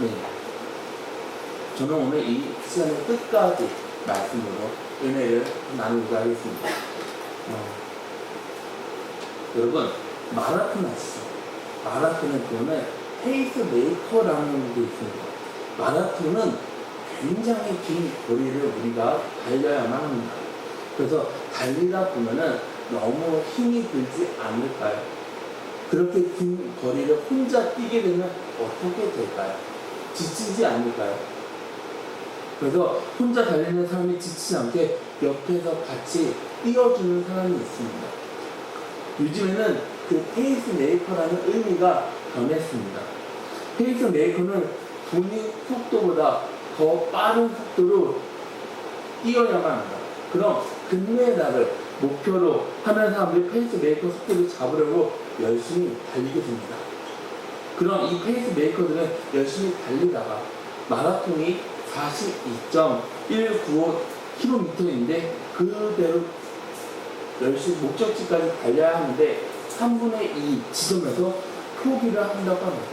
네. 저는 오늘 이 시간의 끝까지 말씀으로 은혜를 나누고자 하겠습니다. 여러분, 마라톤 아시죠? 마라톤의 보면 페이스 메이커라는 게 있습니다. 마라톤은 굉장히 긴 거리를 우리가 달려야만 합니다. 그래서 달리다 보면은 너무 힘이 들지 않을까요? 그렇게 긴 거리를 혼자 뛰게 되면 어떻게 될까요? 지치지 않을까요? 그래서 혼자 달리는 사람이 지치지 않게 옆에서 같이 뛰어주는 사람이 있습니다. 요즘에는 그 페이스 메이커라는 의미가 변했습니다. 페이스 메이커는 본인 속도보다 더 빠른 속도로 뛰어야만 합니다. 그럼 금메달을 목표로 하는 사람들이 페이스 메이커 속도를 잡으려고 열심히 달리게 됩니다. 그럼 이 페이스 메이커들은 열심히 달리다가 마라톤이 42.195km인데 그대로 열심히 목적지까지 달려야 하는데 3분의 2 지점에서 포기를 한다고 합니다.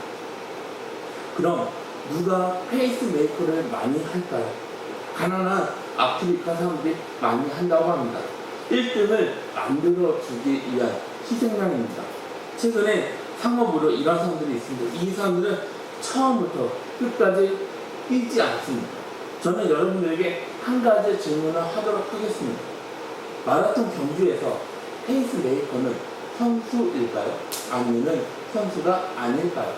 그럼 누가 페이스 메이커를 많이 할까요? 가난한 아프리카 사람들이 많이 한다고 합니다. 1등을 만들어주기 위한 희생양입니다. 최근에 상업으로 이런 사람들이 있습니다. 이 사람들은 처음부터 끝까지 뛰지 않습니다. 저는 여러분들에게 한 가지 질문을 하도록 하겠습니다. 마라톤 경주에서 페이스 메이커는 선수일까요? 아니면 선수가 아닐까요?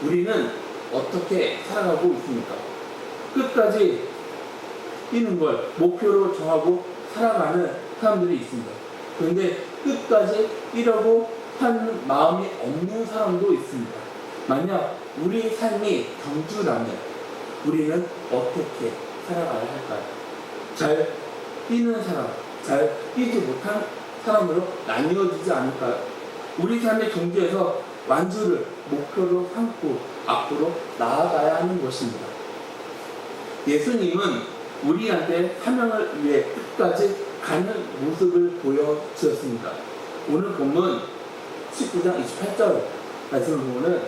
우리는 어떻게 살아가고 있습니까? 끝까지 뛰는 걸 목표로 정하고 살아가는 사람들이 있습니다. 그런데 끝까지 뛰려고 하는 마음이 없는 사람도 있습니다. 만약 우리 삶이 경주라면 우리는 어떻게 살아가야 할까요? 잘 뛰는 사람, 잘 뛰지 못한 사람으로 나뉘어지지 않을까요? 우리 삶의 경주에서 완주를 목표로 삼고 앞으로 나아가야 하는 것입니다. 예수님은 우리한테 사명을 위해 끝까지 가는 모습을 보여주었습니다. 오늘 본문 19장 28절 말씀을 보면은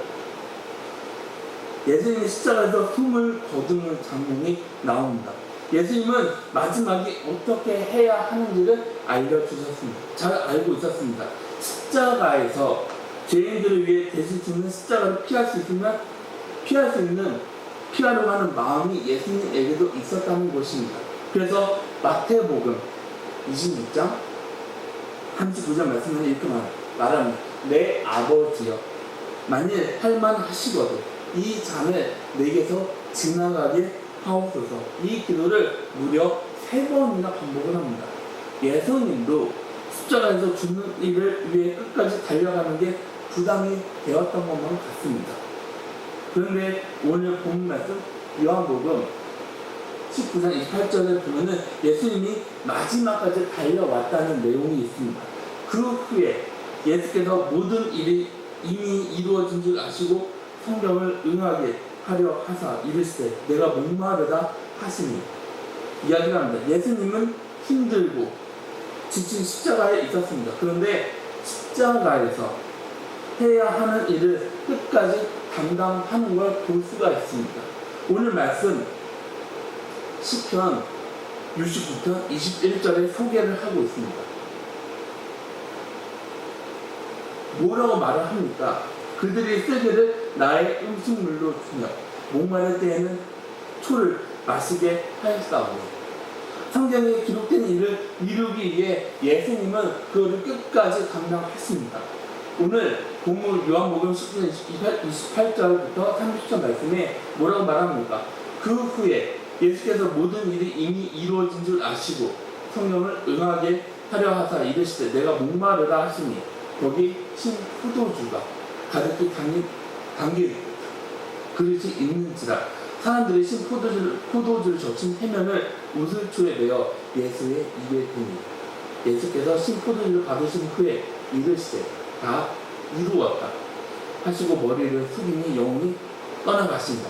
예수님이 십자가에서 숨을 거두는 장면이 나옵니다. 예수님은 마지막에 어떻게 해야 하는지를 알려주셨습니다. 잘 알고 있었습니다. 십자가에서 죄인들을 위해 대신 죽는 십자가를 피할 수 있으면 피할 수 있는 피하려고 하는 마음이 예수님에게도 있었다는 것입니다. 그래서 마태복음 26장 39절 말씀은 이렇게 말합니다. 내 아버지여, 만일 할만하시거든 이 잔을 내게서 지나가게 하옵소서. 이 기도를 무려 3번이나 반복을 합니다. 예수님도 십자가에서 죽는 일을 위해 끝까지 달려가는 게 부담이 되었던 것만 같습니다. 그런데 오늘 본 말씀 요한복음 19장 28절에 보면은 예수님이 마지막까지 달려왔다는 내용이 있습니다. 그 후에 예수께서 모든 일이 이미 이루어진 줄 아시고 성경을 응하게 하려 하사 이르시되 내가 목마르다 하시니 이야기를 합니다. 예수님은 힘들고 지친 십자가에 있었습니다. 그런데 십자가에서 해야 하는 일을 끝까지 감당하는 걸 볼 수가 있습니다. 오늘 말씀 시편 69편 21절에 소개를 하고 있습니다. 뭐라고 말을 합니까? 그들이 쓰기를 나의 음식물로 주며 목마를 때에는 초를 마시게 하였사오니. 성경에 기록된 일을 이루기 위해 예수님은 그것을 끝까지 감당했습니다. 오늘 본문 요한복음 10장 28절부터 30절 말씀에 뭐라고 말합니까? 그 후에 예수께서 모든 일이 이미 이루어진 줄 아시고 성령을 응하게 하려 하사 이르시되 내가 목마르다 하시니 거기 신 포도주가 가득히 담긴 그릇이 있는지라. 사람들이 신 포도주를 젖힌 해면을 우슬초에 내어 예수의 입에 대니 예수께서 신 포도주를 받으신 후에 이르시되 다 이루었다 하시고 머리를 숙이니 영혼이 떠나가신다.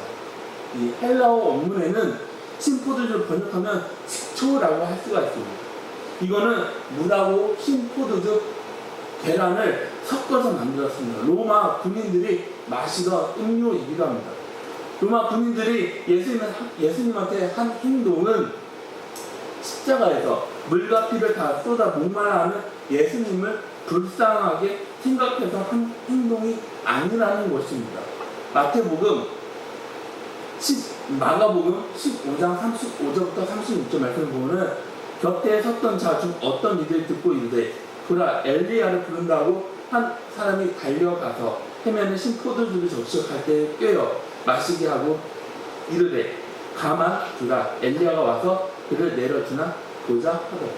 이 헬라어 원문에는 신포도주를 번역하면 식초라고 할 수가 있습니다. 이거는 물하고 신포도주 계란을 섞어서 만들었습니다. 로마 군인들이 마시던 음료이기도 합니다. 로마 군인들이 예수님한테 한 행동은 십자가에서 물과 피를 다 쏟아 목말라 하는 예수님을 불쌍하게 생각해서 한 행동이 아니라는 것입니다. 마가복음 15장 35절부터 36절 말씀을 보면 곁에 섰던 자 중 어떤 이들이 듣고 이르되 보라 엘리야를 부른다고 한 사람이 달려가서 해면에 신 포도주를 적시할 때 꿰어 마시게 하고 이르되 가만 두라 엘리야가 와서 그를 내려주나 보자 하더라.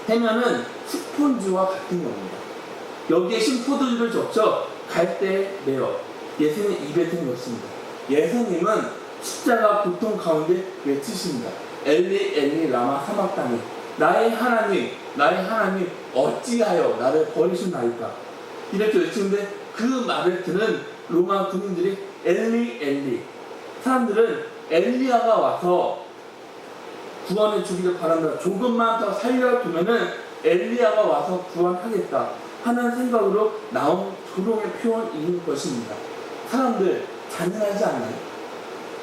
해면은 스폰지와 같은 겁니다. 여기에 신 포도주를 적셔 갈대에 메어 예수님 입에 댄 것입니다. 예수님은 십자가 고통 가운데 외치십니다. 엘리 엘리 라마 사막다니 나의 하나님 어찌하여 나를 버리셨나이까. 이렇게 외치는데 그 말을 듣는 로마 군인들이 엘리 사람들은 엘리야가 와서 구원해 주기를 바란다. 조금만 더 살려두면은 엘리야가 와서 구원하겠다 하는 생각으로 나온 조롱의 표현인 것입니다. 사람들 잔인하지 않나요?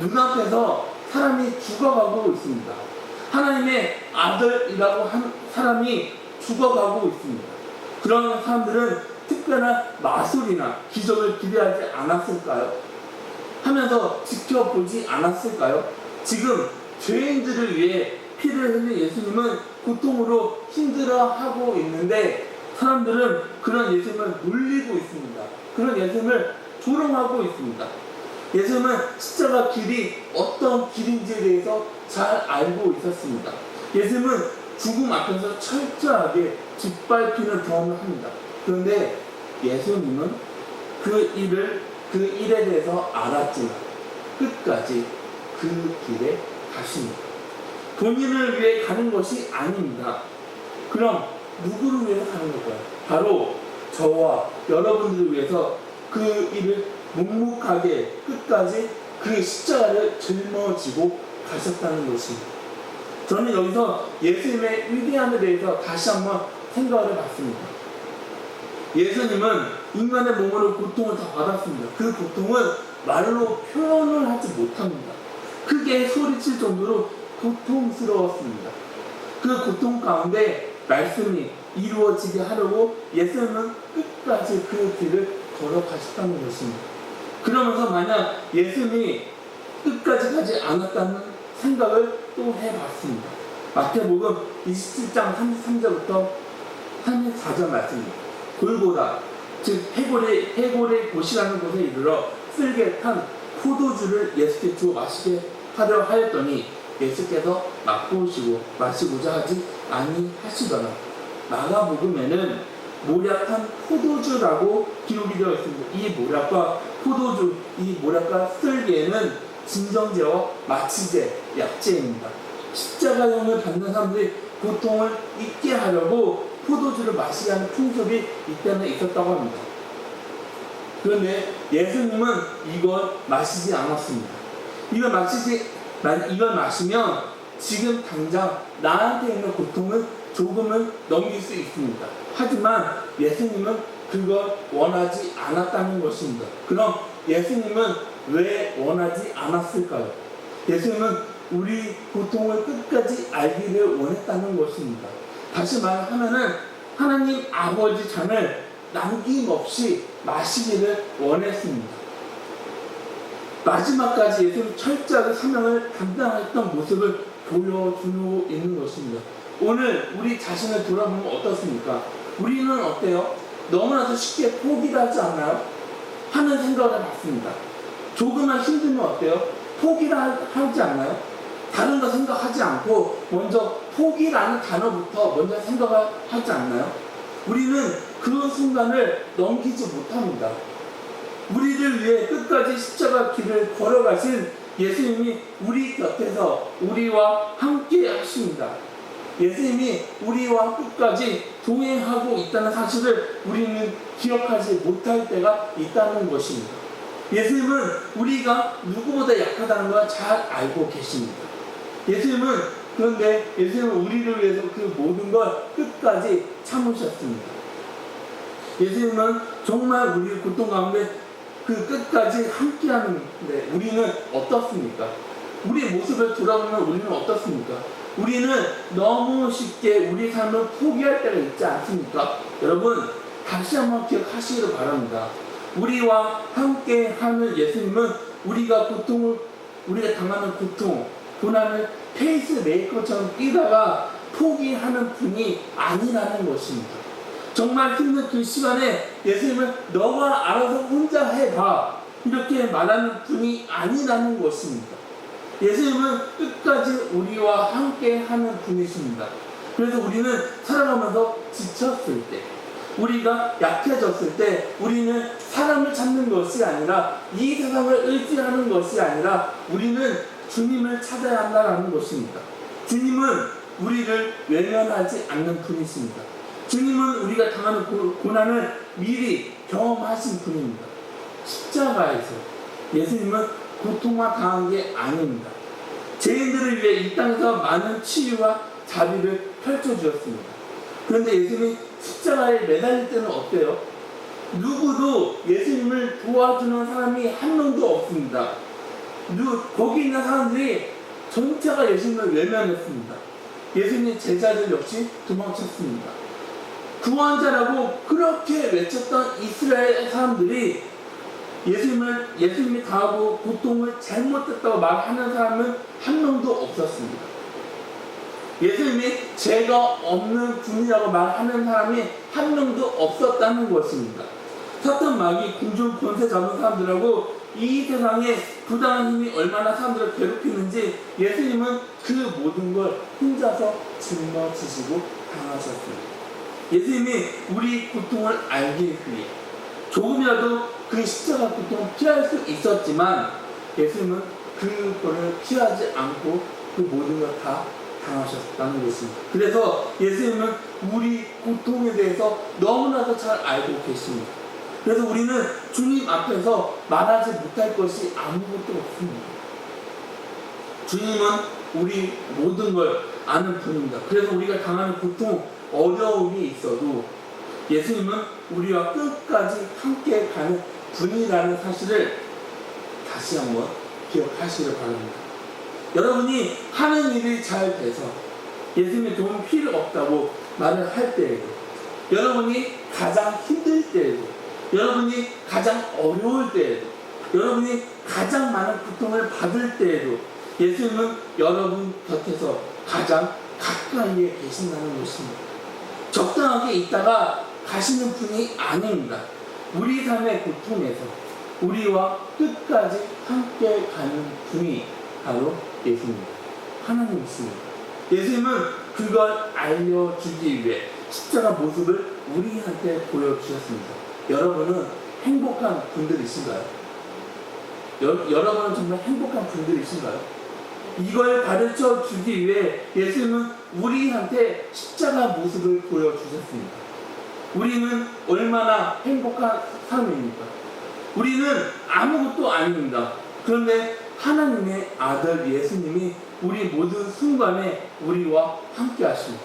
눈앞에서 사람이 죽어가고 있습니다. 하나님의 아들이라고 한 사람이 죽어가고 있습니다. 그런 사람들은 특별한 마술이나 기적을 기대하지 않았을까요? 하면서 지켜보지 않았을까요? 지금 죄인들을 위해 피를 흘린 예수님은 고통으로 힘들어하고 있는데 사람들은 그런 예수님을 놀리고 있습니다. 그런 예수님을 조롱하고 있습니다. 예수님은 십자가 길이 어떤 길인지에 대해서 잘 알고 있었습니다. 예수님은 죽음 앞에서 철저하게 짓밟히는 경험을 합니다. 그런데 예수님은 그 일에 대해서 알았지만 끝까지 그 길에 가십니다. 본인을 위해 가는 것이 아닙니다. 그럼 누구를 위해서 가는 걸까요? 바로 저와 여러분들을 위해서 그 일을 묵묵하게 끝까지 그 십자가를 짊어지고 가셨다는 것입니다. 저는 여기서 예수님의 위대함에 대해서 다시 한번 생각을 해봤습니다. 예수님은 인간의 몸으로 고통을 다 받았습니다. 그 고통은 말로 표현을 하지 못합니다. 크게 소리칠 정도로 고통스러웠습니다. 그 고통 가운데 말씀이 이루어지게 하려고 예수님은 끝까지 그 길을 걸어가셨다는 것입니다. 그러면서 만약 예수님이 끝까지 가지 않았다는 생각을 또 해봤습니다. 마태복음 27장 33절부터 34절 말씀입니다. 골고다 즉 해골의 곳이라는 곳에 이르러 쓸개 탄 포도주를 예수께 주어 마시게 하려 하였더니 예수께서 맛보시고 마시고자 하지 아니하시더라. 마가복음에는 모략한 포도주라고 기록이 되어 있습니다. 이 모략과 포도주, 이 모략과 쓸개는 진정제와 마취제, 약제입니다. 십자가형을 받는 사람들이 고통을 잊게 하려고 포도주를 마시게 하는 풍습이 이때는 있었다고 합니다. 그런데 예수님은 이걸 마시지 않았습니다. 이걸 마시면 지금 당장 나한테 있는 고통을 조금은 넘길 수 있습니다. 하지만 예수님은 그걸 원하지 않았다는 것입니다. 그럼 예수님은 왜 원하지 않았을까요? 예수님은 우리 고통을 끝까지 알기를 원했다는 것입니다. 다시 말하면은 하나님 아버지 잔을 남김없이 마시기를 원했습니다. 마지막까지 예수님 철저하게 사명을 감당했던 모습을 보여주고 있는 것입니다. 오늘 우리 자신을 돌아보면 어떻습니까? 우리는 어때요? 너무나도 쉽게 포기를 하지 않나요? 하는 생각을 해봤습니다. 조금만 힘들면 어때요? 포기를 하지 않나요? 다른 거 생각하지 않고 먼저 포기라는 단어부터 먼저 생각을 하지 않나요? 우리는 그 순간을 넘기지 못합니다. 우리를 위해 끝까지 십자가 길을 걸어가신 예수님이 우리 곁에서 우리와 함께 하십니다. 예수님이 우리와 끝까지 동행하고 있다는 사실을 우리는 기억하지 못할 때가 있다는 것입니다. 예수님은 우리가 누구보다 약하다는 걸 잘 알고 계십니다. 그런데 예수님은 우리를 위해서 그 모든 걸 끝까지 참으셨습니다. 예수님은 정말 우리 고통 가운데 그 끝까지 함께하는데 우리는 어떻습니까? 우리 모습을 돌아보면 우리는 어떻습니까? 우리는 너무 쉽게 우리 삶을 포기할 때가 있지 않습니까? 여러분, 다시 한번 기억하시기를 바랍니다. 우리와 함께하는 예수님은 우리가 당하는 고통, 고난을 페이스메이커처럼 뛰다가 포기하는 분이 아니라는 것입니다. 정말 힘든 그 시간에 예수님은 너가 알아서 혼자 해봐 이렇게 말하는 분이 아니라는 것입니다. 예수님은 끝까지 우리와 함께 하는 분이십니다. 그래서 우리는 살아가면서 지쳤을 때, 우리가 약해졌을 때 우리는 사람을 찾는 것이 아니라 이 세상을 의지하는 것이 아니라 우리는 주님을 찾아야 한다는 것입니다. 주님은 우리를 외면하지 않는 분이십니다. 주님은 우리가 당하는 고난을 미리 경험하신 분입니다. 십자가에서 예수님은 고통만 당한 게 아닙니다. 죄인들을 위해 이 땅에서 많은 치유와 자비를 펼쳐주었습니다. 그런데 예수님이 십자가에 매달릴 때는 어때요? 누구도 예수님을 도와주는 사람이 한 명도 없습니다. 거기 있는 사람들이 전체가 예수님을 외면했습니다. 예수님 제자들 역시 도망쳤습니다. 구원자라고 그렇게 외쳤던 이스라엘 사람들이 예수님이 당하고 고통을 잘못했다고 말하는 사람은 한 명도 없었습니다. 예수님이 죄가 없는 분이라고 말하는 사람이 한 명도 없었다는 것입니다. 사탄 마귀 궁중 권세 잡은 사람들하고 이 세상에 부당한 힘이 얼마나 사람들을 괴롭히는지 예수님은 그 모든 걸 혼자서 짊어지시고 당하셨습니다. 예수님이 우리 고통을 알기 위해 조금이라도 그 십자가 고통을 피할 수 있었지만 예수님은 그거를 피하지 않고 그 모든 걸 다 당하셨다는 것입니다. 그래서 예수님은 우리 고통에 대해서 너무나도 잘 알고 계십니다. 그래서 우리는 주님 앞에서 말하지 못할 것이 아무것도 없습니다. 주님은 우리 모든 걸 아는 분입니다. 그래서 우리가 당하는 고통, 어려움이 있어도 예수님은 우리와 끝까지 함께 가는 분이라는 사실을 다시 한번 기억하시길 바랍니다. 여러분이 하는 일이 잘 돼서 예수님의 도움 필요 없다고 말을 할 때에도, 여러분이 가장 힘들 때에도, 여러분이 가장 어려울 때에도, 여러분이 가장 많은 고통을 받을 때에도 예수님은 여러분 곁에서 가장 가까이에 계신다는 것입니다. 적당하게 있다가 가시는 분이 아닙니다. 우리 삶의 고통에서 우리와 끝까지 함께 가는 분이 바로 예수님입니다. 하나님이십니다. 예수님은 그걸 알려주기 위해 십자가 모습을 우리한테 보여주셨습니다. 여러분은 행복한 분들이신가요? 여러분은 정말 행복한 분들이신가요? 이걸 가르쳐 주기 위해 예수님은 우리한테 십자가 모습을 보여주셨습니다. 우리는 얼마나 행복한 삶입니까? 우리는 아무것도 아닙니다. 그런데 하나님의 아들 예수님이 우리 모든 순간에 우리와 함께 하십니다.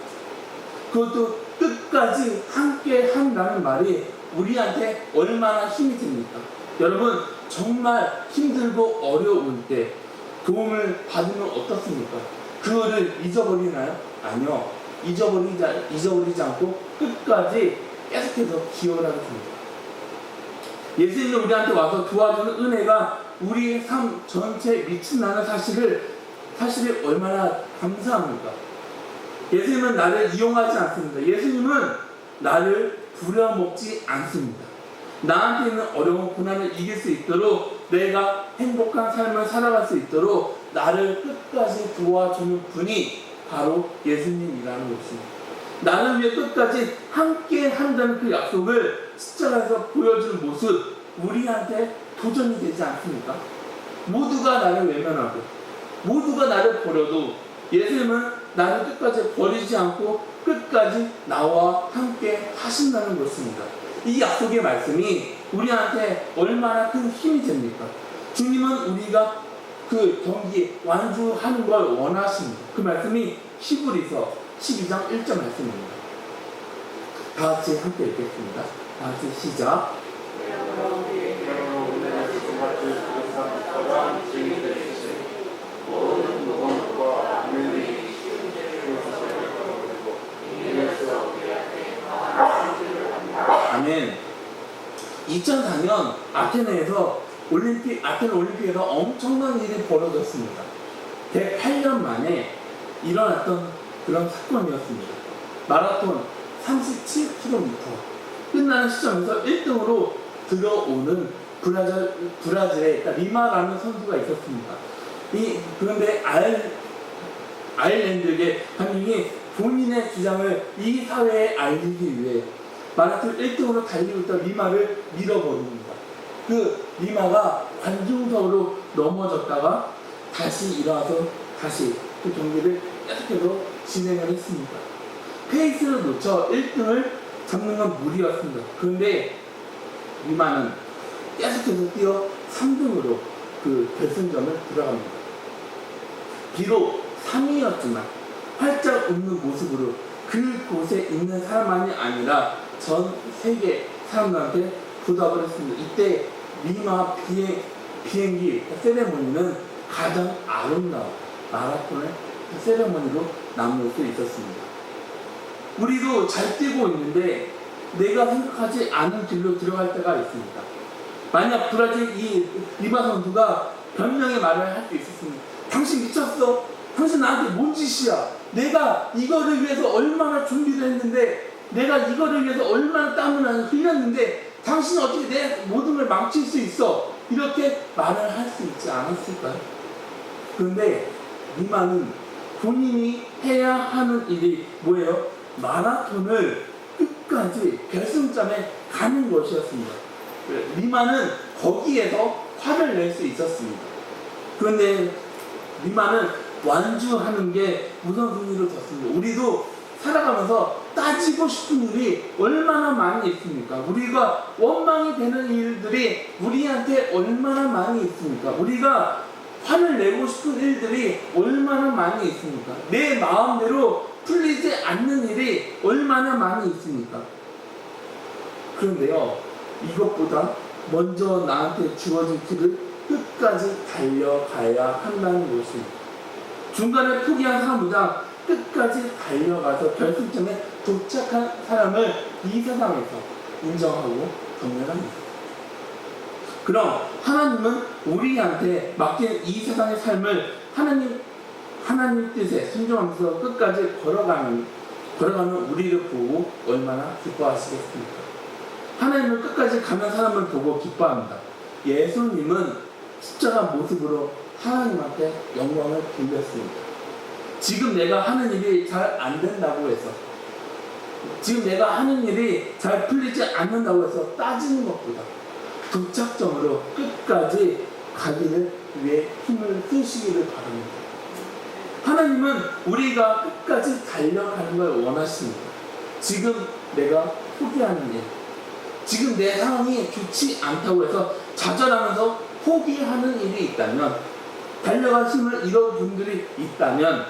그것도 끝까지 함께 한다는 말이 우리한테 얼마나 힘이 듭니까? 여러분, 정말 힘들고 어려울 때 도움을 받으면 어떻습니까? 그거를 잊어버리나요? 아니요. 잊어버리지 않고 끝까지 계속해서 기억을 하게 됩니다. 예수님이 우리한테 와서 도와주는 은혜가 우리의 삶 전체에 미친다는 사실이 얼마나 감사합니까? 예수님은 나를 이용하지 않습니다. 예수님은 나를 부려먹지 않습니다. 나한테 있는 어려운 고난을 이길 수 있도록, 내가 행복한 삶을 살아갈 수 있도록 나를 끝까지 도와주는 분이 바로 예수님이라는 것입니다. 나를 위해 끝까지 함께 한다는 그 약속을 십자가에서 보여주는 모습, 우리한테 도전이 되지 않습니까? 모두가 나를 외면하고 모두가 나를 버려도 예수님은 나를 끝까지 버리지 않고 끝까지 나와 함께 하신다는 것입니다. 이 약속의 말씀이 우리한테 얼마나 큰 힘이 됩니까? 주님은 우리가 그 경기에 완주하는 걸 원하십니다. 그 말씀이 히브리서 12장 1절 말씀입니다. 다 같이 함께 읽겠습니다. 다 같이 시작. 2004년 아테네 올림픽에서 엄청난 일이 벌어졌습니다. 108년 만에 일어났던 그런 사건이었습니다. 마라톤 37km 끝나는 시점에서 1등으로 들어오는 브라질의 리마라는 선수가 있었습니다. 그런데 아일랜드의 감독이 본인의 주장을 이 사회에 알리기 위해 마라톤 1등으로 달리고 있던 리마를 밀어버립니다. 그 리마가 관중석으로 넘어졌다가 다시 일어나서 다시 그 경기를 계속해서 진행을 했습니다. 페이스를 놓쳐 1등을 잡는 건 무리였습니다. 그런데 리마는 계속해서 뛰어 3등으로 그 결승점을 들어갑니다. 비록 3위였지만 활짝 웃는 모습으로 그곳에 있는 사람만이 아니라 전 세계 사람들한테 보답을 했습니다. 이때 리마 비행기 세레모니는 가장 아름다운 마라톤의 세레모니로 남을 수 있었습니다. 우리도 잘 뛰고 있는데 내가 생각하지 않은 길로 들어갈 때가 있습니다. 만약 브라질 이 리마 선수가 변명의 말을 할 수 있었습니다. 당신 미쳤어? 당신 나한테 뭔 짓이야? 내가 이거를 위해서 얼마나 준비를 했는데, 내가 이거를 위해서 얼마나 땀을 흘렸는데 당신은 어떻게 내 모든 걸 망칠 수 있어? 이렇게 말을 할 수 있지 않았을까요? 그런데 리마는 본인이 해야 하는 일이 뭐예요? 마라톤을 끝까지 결승점에 가는 것이었습니다. 리마는 거기에서 화를 낼 수 있었습니다. 그런데 리마는 완주하는 게 우선순위로 뒀습니다. 우리도 살아가면서 따지고 싶은 일이 얼마나 많이 있습니까? 우리가 원망이 되는 일들이 우리한테 얼마나 많이 있습니까? 우리가 화를 내고 싶은 일들이 얼마나 많이 있습니까? 내 마음대로 풀리지 않는 일이 얼마나 많이 있습니까? 그런데요, 이것보다 먼저 나한테 주어진 길을 끝까지 달려가야 한다는 것입니다. 중간에 포기한 사람보다 끝까지 달려가서 결승점에 도착한 사람을 이 세상에서 인정하고 경멸합니다. 그럼 하나님은 우리한테 맡긴 이 세상의 삶을 하나님 뜻에 순종하면서 끝까지 걸어가는 우리를 보고 얼마나 기뻐하시겠습니까? 하나님을 끝까지 가는 사람을 보고 기뻐합니다. 예수님은 십자가 모습으로 하나님한테 영광을 돌렸습니다. 지금 내가 하는 일이 잘 안 된다고 해서, 지금 내가 하는 일이 잘 풀리지 않는다고 해서 따지는 것보다 도착점으로 끝까지 가기를 위해 힘을 쓰시기를 바랍니다. 하나님은 우리가 끝까지 달려가는 걸 원하십니다. 지금 내가 포기하는 일, 지금 내 상황이 좋지 않다고 해서 좌절하면서 포기하는 일이 있다면, 달려갈 힘을 잃은 분들이 있다면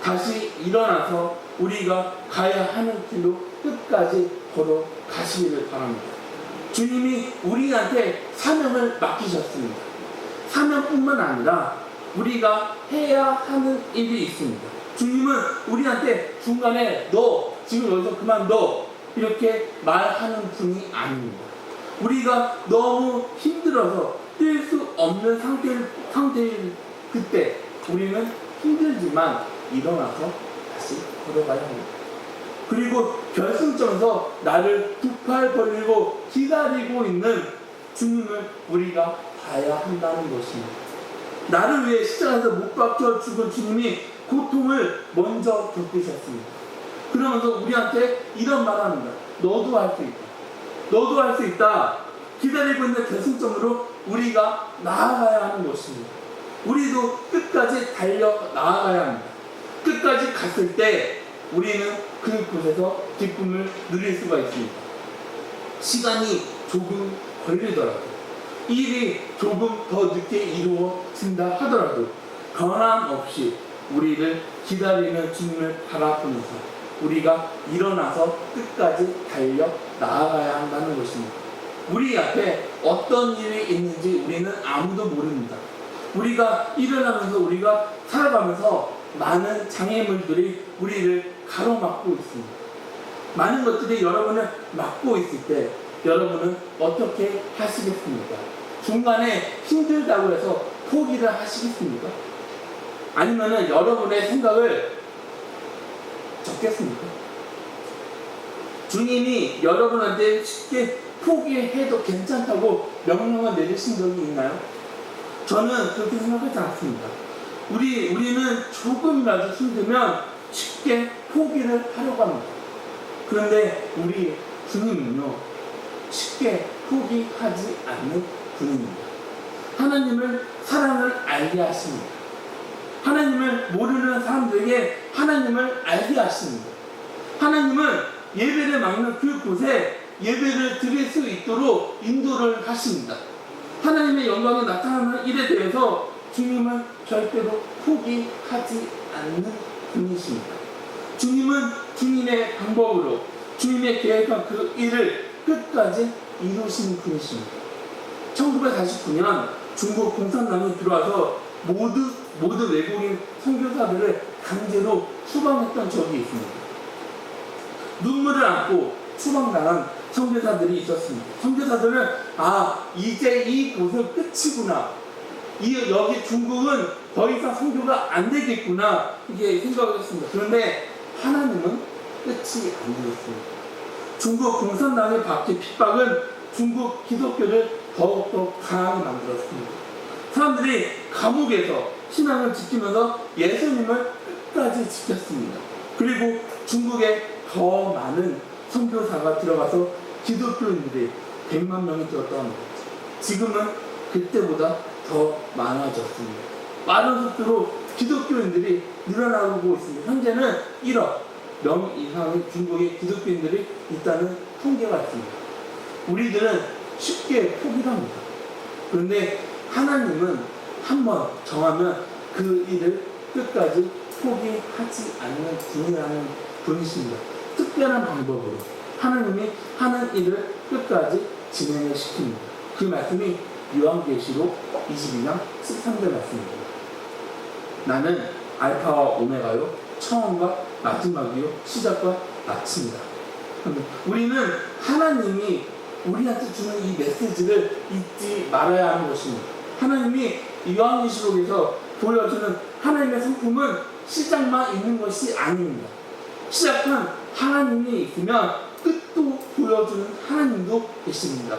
다시 일어나서 우리가 가야 하는 길로 끝까지 걸어가시기를 바랍니다. 주님이 우리한테 사명을 맡기셨습니다. 사명뿐만 아니라 우리가 해야 하는 일이 있습니다. 주님은 우리한테 중간에 너 지금 여기서 그만둬 이렇게 말하는 분이 아닙니다. 우리가 너무 힘들어서 뛸 수 없는 상태일 그때 우리는 힘들지만 일어나서 다시 걸어가야 합니다. 그리고 결승점에서 나를 두 팔 벌리고 기다리고 있는 주님을 우리가 봐야 한다는 것입니다. 나를 위해 십자가에서 못 박혀 죽은 주님이 고통을 먼저 겪으셨습니다. 그러면서 우리한테 이런 말 합니다. 너도 할 수 있다. 너도 할 수 있다. 기다리고 있는 결승점으로 우리가 나아가야 하는 것입니다. 우리도 끝까지 달려 나아가야 합니다. 끝까지 갔을 때 우리는 그곳에서 기쁨을 누릴 수가 있습니다. 시간이 조금 걸리더라도, 일이 조금 더 늦게 이루어진다 하더라도 변함없이 우리를 기다리는 주님을 바라보면서 우리가 일어나서 끝까지 달려 나아가야 한다는 것입니다. 우리 앞에 어떤 일이 있는지 우리는 아무도 모릅니다. 우리가 일어나면서 우리가 살아가면서 많은 장애물들이 우리를 가로막고 있습니다. 많은 것들이 여러분을 막고 있을 때 여러분은 어떻게 하시겠습니까? 중간에 힘들다고 해서 포기를 하시겠습니까? 아니면은 여러분의 생각을 적겠습니까? 주님이 여러분한테 쉽게 포기해도 괜찮다고 명령을 내리신 적이 있나요? 저는 그렇게 생각하지 않습니다. 우리는 조금이라도 힘들면 쉽게 포기를 하려고 합니다. 그런데 우리 주님은요, 쉽게 포기하지 않는 분입니다. 하나님을 사랑을 알게 하십니다. 하나님을 모르는 사람들에게 하나님을 알게 하십니다. 하나님은 예배를 막는 그곳에 예배를 드릴 수 있도록 인도를 하십니다. 하나님의 영광이 나타나는 일에 대해서 주님은 절대로 포기하지 않는 분이십니다. 주님은 주님의 방법으로 주님의 계획한 그 일을 끝까지 이루시는 분이십니다. 1949년 중국 공산당이 들어와서 모두 외국인 선교사들을 강제로 추방했던 적이 있습니다. 눈물을 안고 추방당한 선교사들이 있었습니다. 선교사들은 이제 이 곳은 끝이구나. 여기 중국은 더 이상 선교가 안 되겠구나. 이게 생각을 했습니다. 그런데 하나님은 끝이 안 되었습니다. 중국 공산당의 핍박은 중국 기독교를 더욱더 강하게 만들었습니다. 사람들이 감옥에서 신앙을 지키면서 예수님을 끝까지 지켰습니다. 그리고 중국에 더 많은 선교사가 들어가서 기독교인들이 100만 명이 되었다고 합니다. 지금은 그때보다 더 많아졌습니다. 빠른 속도로 기독교인들이 늘어나고 있습니다. 현재는 1억 명 이상의 중국의 기독교인들이 있다는 통계가 있습니다. 우리들은 쉽게 포기를 합니다. 그런데 하나님은 한번 정하면 그 일을 끝까지 포기하지 않는 분이라는 분이십니다. 특별한 방법으로 하나님이 하는 일을 끝까지 진행을 시킵니다. 그 말씀이 요한계시록 22장 13절 말씀입니다. 나는 알파와 오메가요, 처음과 마지막이요, 시작과 마침이다. 우리는 하나님이 우리한테 주는 이 메시지를 잊지 말아야 하는 것입니다. 하나님이 요한계시록에서 보여주는 하나님의 성품은 시작만 있는 것이 아닙니다. 시작한 하나님이 있으면 끝도 보여주는 하나님도 계십니다.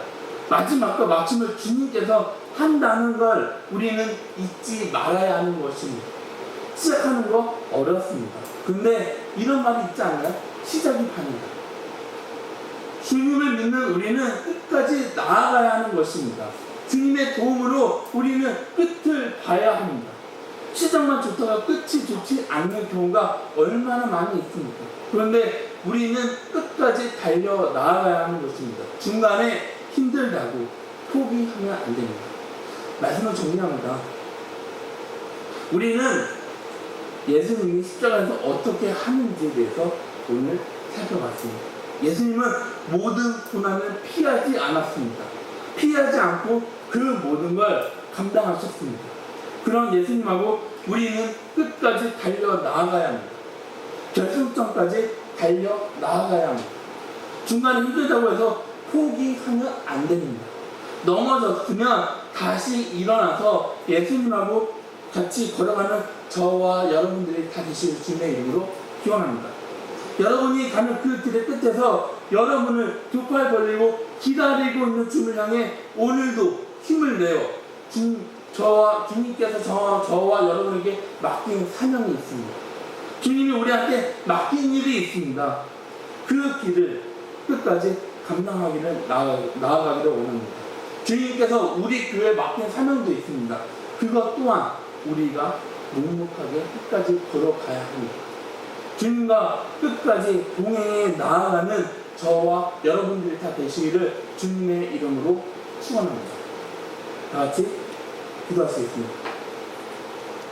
마지막과 마침을 주님께서 한다는 걸 우리는 잊지 말아야 하는 것입니다. 시작하는 거 어렵습니다. 근데 이런 말이 있지 않나요? 시작이 반이다. 주님을 믿는 우리는 끝까지 나아가야 하는 것입니다. 주님의 도움으로 우리는 끝을 봐야 합니다. 시작만 좋다가 끝이 좋지 않는 경우가 얼마나 많이 있습니까? 그런데 우리는 끝까지 달려 나아가야 하는 것입니다. 중간에 힘들다고 포기하면 안 됩니다. 말씀을 정리합니다. 우리는 예수님이 십자가에서 어떻게 하는지에 대해서 오늘 살펴봤습니다. 예수님은 모든 고난을 피하지 않았습니다. 피하지 않고 그 모든 걸 감당하셨습니다. 그런 예수님하고 우리는 끝까지 달려 나아가야 합니다. 결승점까지 달려 나아가야 합니다. 중간에 힘들다고 해서 포기하면 안 됩니다. 넘어졌으면 다시 일어나서 예수님하고 같이 걸어가는 저와 여러분들이 다 되실 주님의 이름으로 기원합니다. 여러분이 가는 그 길의 끝에서 여러분을 두 팔 벌리고 기다리고 있는 주님을 향해 오늘도 힘을 내어 주님께서 저와 여러분에게 맡긴 사명이 있습니다. 주님이 우리한테 맡긴 일이 있습니다. 그 길을 끝까지 감당하기를 나아가기를 원합니다. 주님께서 우리 교회에 맡긴 사명도 있습니다. 그것 또한 우리가 묵묵하게 끝까지 걸어가야 합니다. 주님과 끝까지 동행해 나아가는 저와 여러분들이 다 되시기를 주님의 이름으로 축원합니다. 다 같이 기도하시겠습니다.